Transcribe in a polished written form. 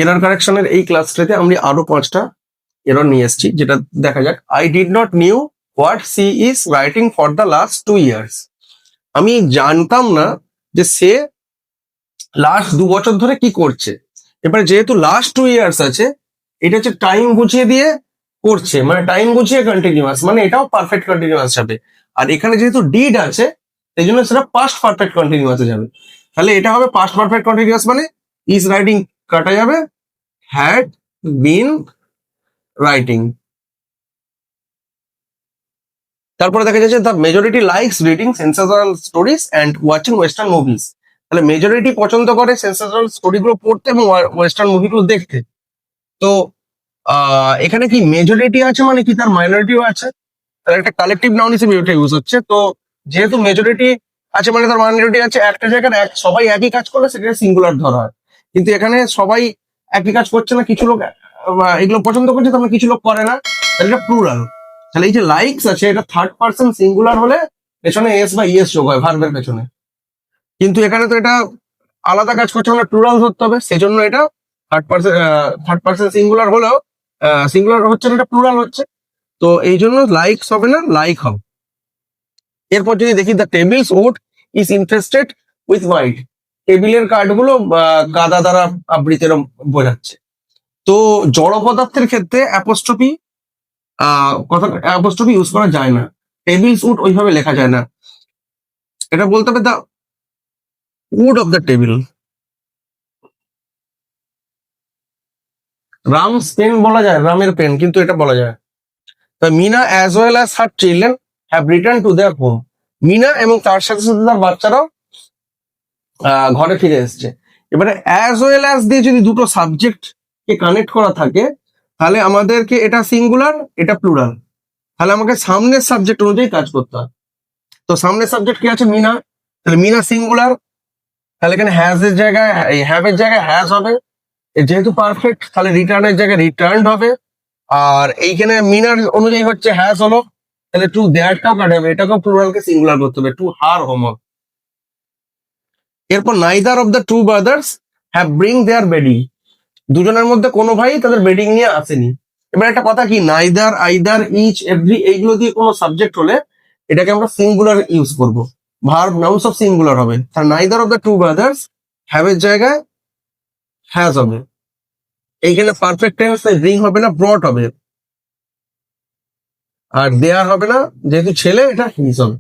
Error কারেকশনের এই ক্লাসটাতে আমি আরো 5টা এরর নিয়ে এসেছি, যেটা দেখা যাক। I did not knew what she is writing for the last 2 years। আমি জানতাম না যে সে লাস্ট 2 বছর ধরে কি করছে। এবারে যেহেতু লাস্ট 2 years আছে, এটা হচ্ছে টাইম বুঝিয়ে দিয়ে করছে, মানে টাইম বুঝিয়ে কন্টিনিউয়াস, মানে এটাও পারফেক্ট কন্টিনিউয়াস যাবে। আর এখানে যেহেতু ডিড আছে, এই জন্য সেটা পাস্ট পারফেক্ট কন্টিনিউয়াসে যাবে। তাহলে এটা হবে পাস্ট পারফেক্ট কন্টিনিউয়াস, মানে ইজ রাইটিং কাটা যাবে, হ্যাড বিন রাইটিং। তারপরে দেখা যাচ্ছে the majority likes reading sensational stories and watching western movies. তাহলে মেজরিটি পছন্দ করে সেন্সেশনাল স্টোরিগুলো পড়তে এবং ওয়েস্টার্ন মুভিগুলো দেখতে। তো এখানে কি মেজরিটি আছে মানে কি তার মাইনরিটিও আছে, তার একটা কালেকটিভ নাউন হিসেবে এটা ইউজ হচ্ছে। তো যেহেতু মেজরিটি আছে মানে তার মাইনরিটি আছে, একটা জায়গায় সবাই একই কাজ করলে সেটা সিঙ্গুলার ধরা হয়। কিন্তু এখানে সবাই একই কাজ করছে না, কিছু লোক এগুলো পছন্দ করছে, তাহলে কিছু লোক করে না, তাহলে এটা প্লুরাল। তাহলে এই যে লাইকস আছে, এটা থার্ড পার্সন সিঙ্গুলার হলে পেছনে এস বা ইএস যোগ হয় ভার্বের পেছনে। কিন্তু এখানে তো এটা আলাদা কাজ করছে, মানে প্লুরাল ধরতে হবে, সেজন্য এটা থার্ড পার্সন সিঙ্গুলার হলেও সিঙ্গুলার হচ্ছে না, এটা প্লুরাল হচ্ছে। তো এই জন্য লাইকস হবে না, লাইক হবে। এরপর যদি দেখি the tables wood is infested with white. টেবিলের কার্ডগুলো কাদা দ্বারা আবৃত এরকম বোঝাচ্ছে। তো জড় পদার্থের ক্ষেত্রে অ্যাপোস্ট্রফি অ্যাপোস্ট্রফি ইউজ করা যায় না, টেবিলস উড ওইভাবে লেখা যায় না, এটা বলতে হবে the wood of the table. Ram's pen বলা যায়, রামের পেন, কিন্তু এটা বলা যায়। তা Mina as well as her children have return to their home. Mina এবং তার সাথে সাথে তার বাচ্চারাও ঘরে ফিরে এসছে। এবারে অ্যাজ ওয়েল অ্যাজ দিয়ে যদি দুটো সাবজেক্ট কে কানেক্ট করা থাকে, তাহলে আমাদেরকে এটা সিঙ্গুলার, এটা প্লুরাল, তাহলে আমাকে সামনের সাবজেক্ট অনুযায়ী কাজ করতে হয়। তো সামনের সাবজেক্ট কি আছে, মিনা, তাহলে মিনা সিঙ্গুলার, তাহলে এখানে হ্যাজ এর জায়গায় হ্যাভ এর জায়গায় হ্যাজ হবে। যেহেতু পারফেক্ট, তাহলে রিটার্নের জায়গায় রিটার্ন হবে। আর এইখানে মিনার অনুযায়ী হচ্ছে হ্যাজ হলো, তাহলে টু দেয়ারটাও কাটা হবে, এটাকেও প্লুরালকে সিঙ্গুলার করতে হবে, টু হার হোমওয়ার্ক। এরপর neither of the two brothers have bring their bedding. দুজনের মধ্যে কোনো ভাই তাদের বেডিং নিয়ে আসেনি। এবার একটা কথা কি, নাইদার, আইদার, ইচ, এভরি এইগুলো দিয়ে কোনো সাবজেক্ট হলে এটাকে আমরা সিঙ্গুলার ইউজ করব, ভার্ব নাউন সব সিঙ্গুলার হবে। তার neither of the two brothers have এর জায়গায় হ্যাজ হবে। এইখানে পারফেক্ট টেন্স, ব্রিং হবে না, ব্রট হবে। আর দেয়ার হবে না, যেহেতু ছেলে, এটা হিজ হবে।